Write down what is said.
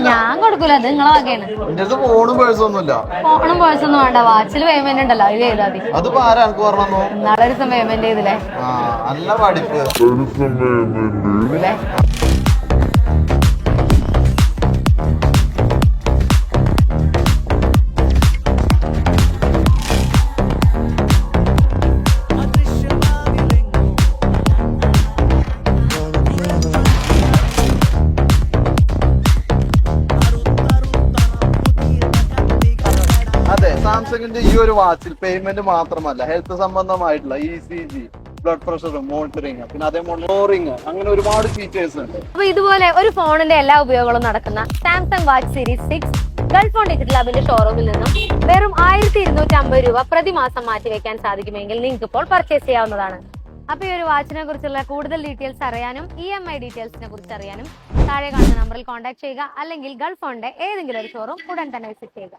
ഞാൻ കൊടുക്കൂല, അത് നിങ്ങളെ വകയാണ്. ഫോണും പേഴ്സൊന്നുമില്ല. ഫോണും പേഴ്സൊന്നും വേണ്ട, വാച്ചിൽ പേയ്മെന്റ് ഉണ്ടല്ലോ, അത് ചെയ്താൽ മതി. അതിപ്പോ ആരാ എനിക്ക് പറഞ്ഞു? നാളെ ഒരു ദിവസം പേയ്മെന്റ് ചെയ്തില്ലേ? നല്ല പഠിപ്പ്. അതെ, സാംസങ്ങിന്റെ ഈ ഒരു വാച്ചിൽ പേയ്മെന്റ് മാത്രമല്ല, ഹെൽത്ത് സംബന്ധമായിട്ടുള്ള ECG, ബ്ലഡ് പ്രഷർ മോണിറ്ററിങ്, പിന്നെ അതേപോലെ മോറിങ്, അങ്ങനെ ഒരുപാട് ഫീച്ചേഴ്സ് ഉണ്ട്. അപ്പൊ ഇതുപോലെ ഒരു ഫോണിന്റെ എല്ലാ ഉപയോഗങ്ങളും നടക്കുന്ന Samsung watch series 6 Gulf phone digital ലാബിന്റെ ഷോറൂമിൽ നിന്നും വെറും 1250 രൂപ പ്രതിമാസം മാറ്റിവെക്കാൻ സാധിക്കുമെങ്കിൽ നിങ്ങൾക്ക് ഇപ്പോൾ പർച്ചേസ് ചെയ്യാവുന്നതാണ്. അപ്പൊ ഈ ഒരു വാച്ചിനെ കുറിച്ചുള്ള കൂടുതൽ ഡീറ്റെയിൽസ് അറിയാനും EMI ഡീറ്റെയിൽസിനെ കുറിച്ച് അറിയാനും താഴെ കാണുന്ന നമ്പറിൽ കോൺടാക്ട് ചെയ്യുക, അല്ലെങ്കിൽ ഗൾഫ് ഫോണിന്റെ ഏതെങ്കിലും ഒരു ഷോറൂം ഉടൻ തന്നെ വിസിറ്റ് ചെയ്യുക.